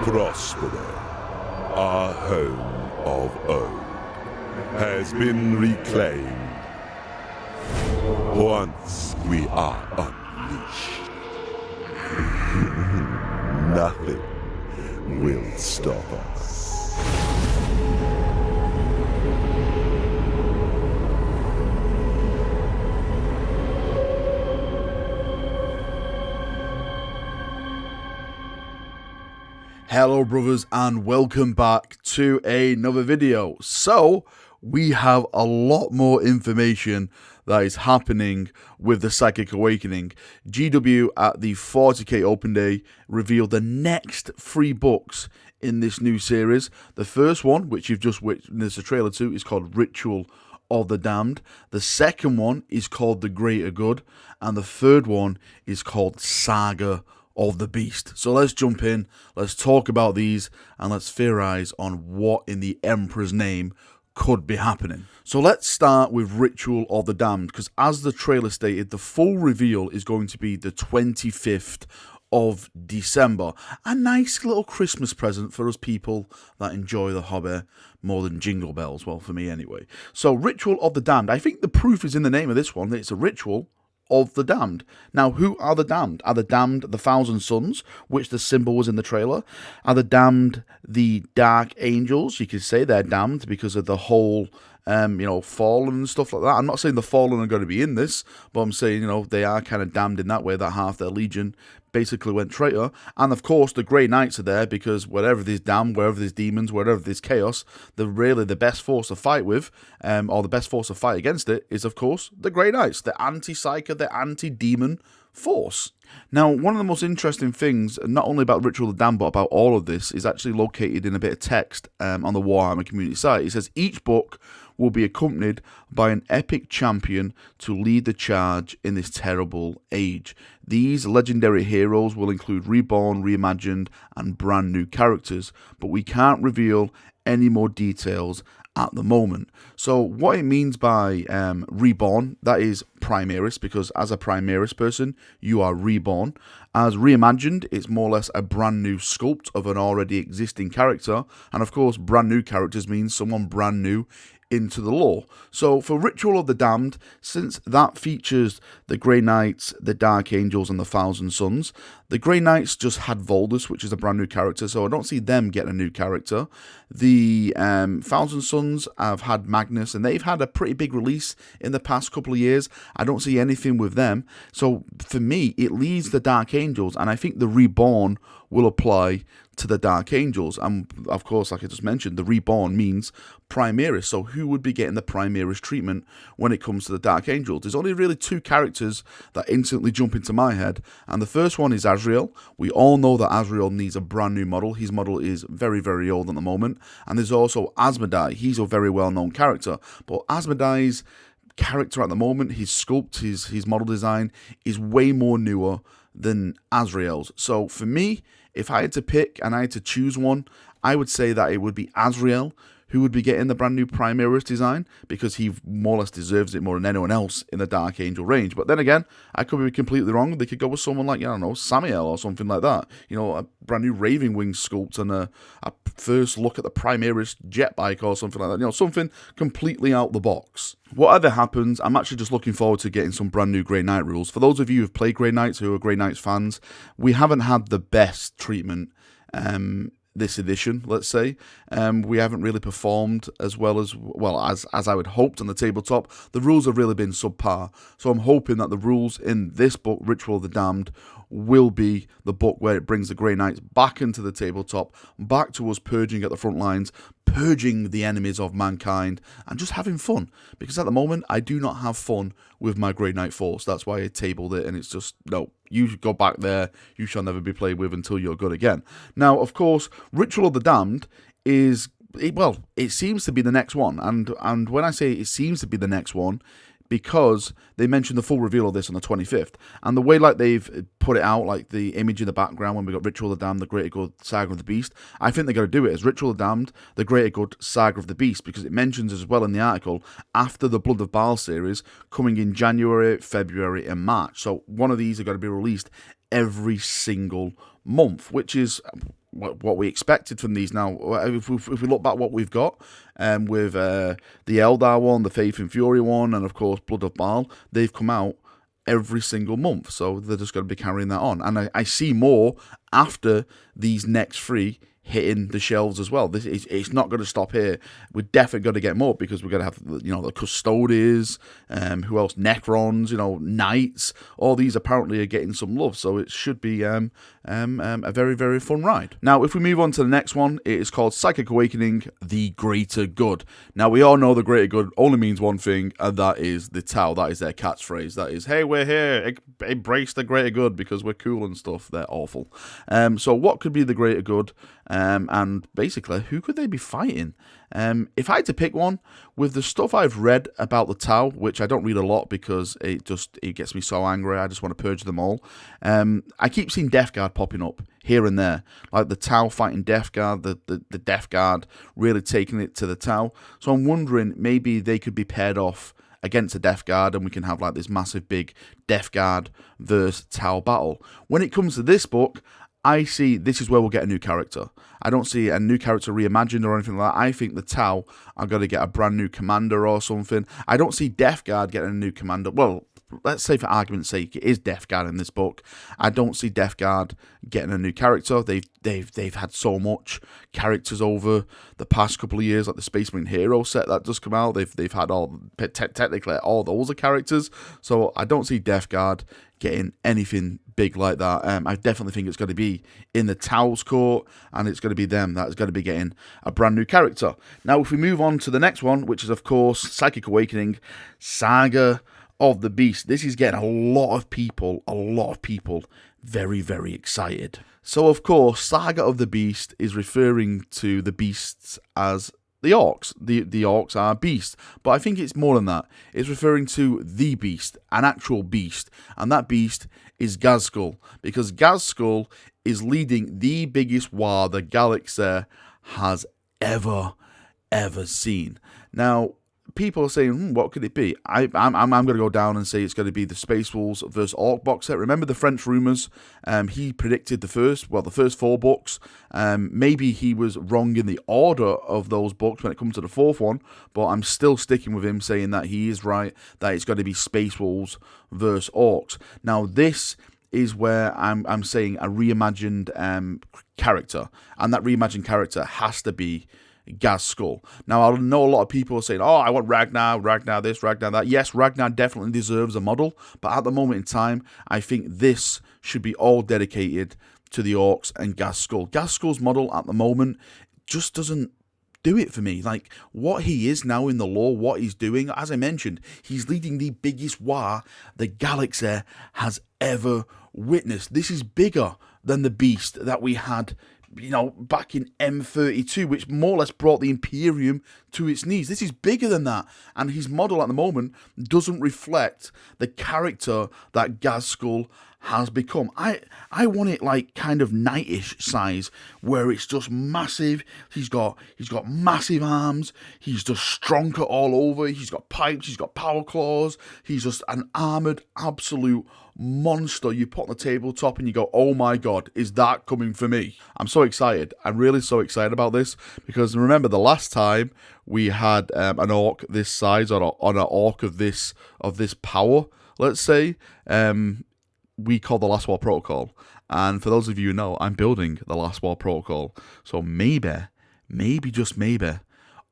Prospero, our home of old, has been reclaimed. Once we are unleashed, nothing will stop us. Hello brothers and welcome back to another video. So we have a lot more information that is happening with the Psychic Awakening. GW at the 40k open day revealed the next 3 books in this new series. The first one, which you've just witnessed a trailer to, is called Ritual of the Damned. The second one is called The Greater Good, and the third one is called Saga of the Beast. So let's jump in, let's talk about these, and let's theorize on what in the Emperor's name could be happening. So let's start with Ritual of the Damned, because as the trailer stated, the full reveal is going to be the 25th of December. A nice little Christmas present for us people that enjoy the hobby more than Jingle Bells. Well, for me anyway. So Ritual of the Damned, I think the proof is in the name of this one, that it's a ritual of the damned. Now, who are the damned? Are the damned the Thousand Sons, which the symbol was in the trailer? Are the damned the Dark Angels? You could say they're damned because of the whole, fallen and stuff like that. I'm not saying the fallen are going to be in this, but I'm saying, they are kind of damned in that way, that half their legion basically went traitor. And of course, the Grey Knights are there because wherever there's damned, wherever there's demons, wherever there's chaos, they're really the best force to fight with, or the best force to fight against it is, of course, the Grey Knights, the anti-psyker, the anti-demon force. Now, one of the most interesting things, not only about Ritual of the Damned, but about all of this, is actually located in a bit of text on the Warhammer community site. It says, each book will be accompanied by an epic champion to lead the charge in this terrible age. These legendary heroes will include reborn, reimagined, and brand new characters, but we can't reveal any more details at the moment. So what it means by reborn, that is Primaris, because as a Primaris person, you are reborn. As reimagined, it's more or less a brand new sculpt of an already existing character. And of course, brand new characters means someone brand new into the lore. So for Ritual of the Damned, since that features the Grey Knights, the Dark Angels, and the Thousand Sons, the Grey Knights just had Voldus, which is a brand new character, so I don't see them getting a new character. The Thousand Sons have had Magnus, and they've had a pretty big release in the past couple of years. I don't see anything with them. So for me, it leaves the Dark Angels, and I think the Reborn will apply to the Dark Angels. And of course, like I just mentioned, the Reborn means Primaris. So who would be getting the Primaris treatment when it comes to the Dark Angels? There's only really 2 characters that instantly jump into my head. And the first one is Azrael. We all know that Azrael needs a brand new model. His model is very, very old at the moment. And there's also Asmodai. He's a very well-known character. But Asmodai's character at the moment, his sculpt, his model design is way more newer than Azrael's. So for me, if I had to pick and I had to choose one, I would say that it would be Azrael who would be getting the brand new Primaris design, because he more or less deserves it more than anyone else in the Dark Angel range. But then again, I could be completely wrong. They could go with someone like, Samael or something like that. A brand new Raving Wing sculpt and a first look at the Primaris jet bike or something like that. Something completely out the box. Whatever happens, I'm actually just looking forward to getting some brand new Grey Knight rules. For those of you who've played Grey Knights, who are Grey Knights fans, we haven't had the best treatment this edition, let's say. We haven't really performed as well as I would hoped on the tabletop. The rules have really been subpar. So I'm hoping that the rules in this book, Ritual of the Damned, will be the book where it brings the Grey Knights back into the tabletop, back to us purging at the front lines, purging the enemies of mankind, and just having fun. Because at the moment, I do not have fun with my Grey Knight force. That's why I tabled it, and it's just, no, you go back there, you shall never be played with until you're good again. Now, of course, Ritual of the Damned is, it seems to be the next one. And when I say it seems to be the next one, because they mentioned the full reveal of this on the 25th. And the way like they've put it out, like the image in the background when we got Ritual of the Damned, the Greater Good, Saga of the Beast, I think they're going to do it as Ritual of the Damned, the Greater Good, Saga of the Beast, because it mentions as well in the article, after the Blood of Baal series, coming in January, February, and March. So one of these are going to be released every single month, which is what we expected from these. Now, if we look back what we've got with the Eldar one, the Faith and Fury one, and of course Blood of Baal, they've come out every single month, so they're just going to be carrying that on. And I see more after these next 3 hitting the shelves as well. It's not going to stop here. We're definitely going to get more, because we're going to have, you know, the Custodies, who else? Necrons, you know, Knights. All these apparently are getting some love, so it should be a very, very fun ride. Now, if we move on to the next one, it is called Psychic Awakening: The Greater Good. Now, we all know the Greater Good only means one thing, and that is the Tau. That is their catchphrase. That is, hey, we're here. Embrace the Greater Good because we're cool and stuff. They're awful. So what could be the Greater Good? And basically, who could they be fighting? If I had to pick one, with the stuff I've read about the Tau, which I don't read a lot because it gets me so angry, I just want to purge them all. I keep seeing Death Guard popping up here and there, like the Tau fighting Death Guard, the Death Guard really taking it to the Tau. So I'm wondering, maybe they could be paired off against a Death Guard, and we can have like this massive big Death Guard versus Tau battle. When it comes to this book, I see this is where we'll get a new character. I don't see a new character reimagined or anything like that. I think the Tau are going to get a brand new commander or something. I don't see Death Guard getting a new commander. Well, let's say for argument's sake, it is Death Guard in this book. I don't see Death Guard getting a new character. They've had so much characters over the past couple of years, like the Space Marine Hero set that just come out. They've had technically all those are characters. So I don't see Death Guard getting anything big like that. I definitely think it's going to be in the Tau's court, and it's going to be them that is going to be getting a brand new character. Now, if we move on to the next one, which is, of course, Psychic Awakening, Saga of the Beast. This is getting a lot of people very, very excited. So, of course, Saga of the Beast is referring to the beasts as the Orks. The Orks are beasts, but I think it's more than that. It's referring to the beast, an actual beast, and that beast is Ghazghkull, because Ghazghkull is leading the biggest war the galaxy has ever seen. Now, people are saying, what could it be? I'm going to go down and say it's going to be the Space Wolves versus Orc box set. Remember the French Rumours? He predicted the first 4 books. Maybe he was wrong in the order of those books when it comes to the 4th one, but I'm still sticking with him saying that he is right, that it's going to be Space Wolves versus Orcs. Now, this is where I'm saying a reimagined character, and that reimagined character has to be Ghazghkull. Now, I know a lot of people are saying, oh, I want Ragnar this, Ragnar that. Yes, Ragnar definitely deserves a model, but at the moment in time, I think this should be all dedicated to the Orcs and Ghazghkull. Ghazghkull's model at the moment just doesn't do it for me. Like, what he is now in the lore, what he's doing, as I mentioned, he's leading the biggest war the galaxy has ever witnessed. This is bigger than the beast that we had, you know, back in M32, which more or less brought the Imperium to its knees. This is bigger than that, and his model at the moment doesn't reflect the character that Ghazghkull has become. I want it like kind of knightish size, where it's just massive. He's got massive arms. He's just stronger all over. He's got pipes. He's got power claws. He's just an armored absolute monster. You put on the tabletop and you go, oh my god, is that coming for me? I'm so excited. I'm really so excited about this, because remember the last time we had an orc this size, or an orc of this power, let's say, we call the Last War Protocol. And for those of you who know, I'm building the Last War Protocol. So maybe, just maybe,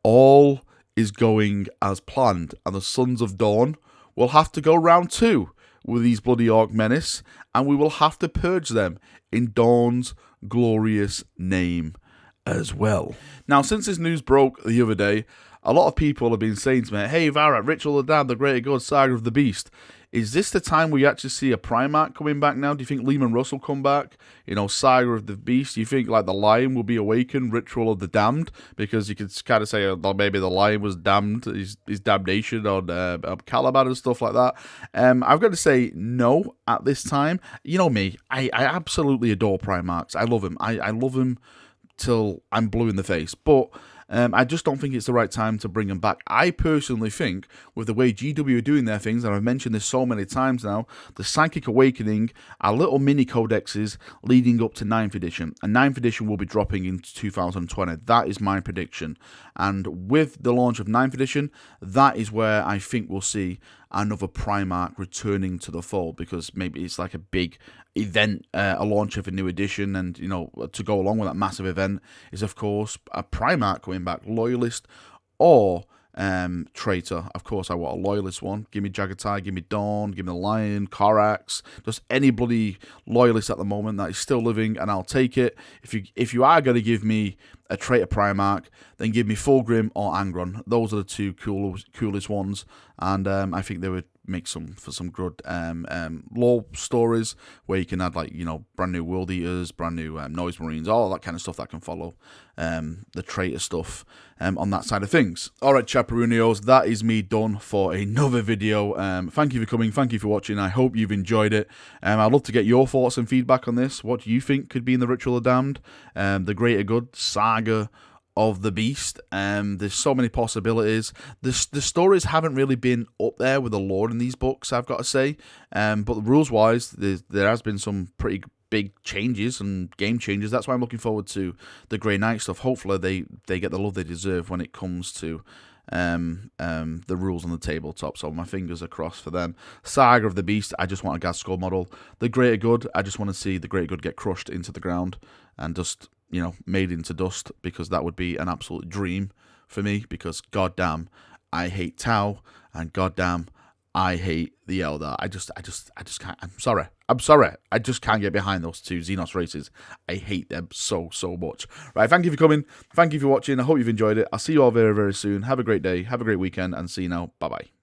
all is going as planned, and the Sons of Dawn will have to go round 2 with these bloody Orc menace, and we will have to purge them in Dawn's glorious name as well. Now, since this news broke the other day, a lot of people have been saying to me, hey Vara, Ritual of the Damned, the Greater Good, Saga of the Beast. Is this the time we actually see a Primarch coming back now? Do you think Lehman Russ will come back? You know, Saga of the Beast. Do you think like the Lion will be awakened, Ritual of the Damned? Because you could kind of say maybe the Lion was damned, his damnation on Caliban and stuff like that. I've got to say no at this time. You know me, I absolutely adore Primarchs. I love him. I love him till I'm blue in the face. But I just don't think it's the right time to bring them back. I personally think, with the way GW are doing their things, and I've mentioned this so many times now, the Psychic Awakening are little mini codexes leading up to 9th edition. And 9th edition will be dropping in 2020. That is my prediction. And with the launch of 9th edition, that is where I think we'll see another Primarch returning to the fold, because maybe it's like a big event, a launch of a new edition, and you know, to go along with that massive event is of course a Primarch coming back, loyalist or traitor. Of course I want a loyalist one. Give me Jagatai, give me Dawn, give me the Lion, Korax, just any bloody loyalist at the moment that is still living, and I'll take it. If you are going to give me a traitor Primarch, then give me Fulgrim or Angron. Those are the two coolest ones, and I think they would make some good lore stories where you can add, like, you know, brand new World Eaters, brand new Noise Marines, all that kind of stuff that can follow the traitor stuff on that side of things. Alright, Chaperonios, that is me done for another video. Thank you for coming, thank you for watching, I hope you've enjoyed it. I'd love to get your thoughts and feedback on this. What do you think could be in the Ritual of Damned, the Greater Good, Saga of the Beast? There's so many possibilities. The stories haven't really been up there with the lore in these books, I've got to say, but rules wise there has been some pretty big changes and game changes. That's why I'm looking forward to the Grey Knight stuff. Hopefully they get the love they deserve when it comes to the rules on the tabletop, so my fingers are crossed for them. Saga of the Beast, I just want a gas skull model. The Greater Good, I just want to see the Greater Good get crushed into the ground and just, you know, made into dust, because that would be an absolute dream for me, because goddamn I hate Tau, and goddamn I hate the Eldar. I just can't. I'm sorry. I just can't get behind those two Xenos races. I hate them so much. Right, thank you for coming. Thank you for watching. I hope you've enjoyed it. I'll see you all very, very soon. Have a great day. Have a great weekend, and see you now. Bye-bye.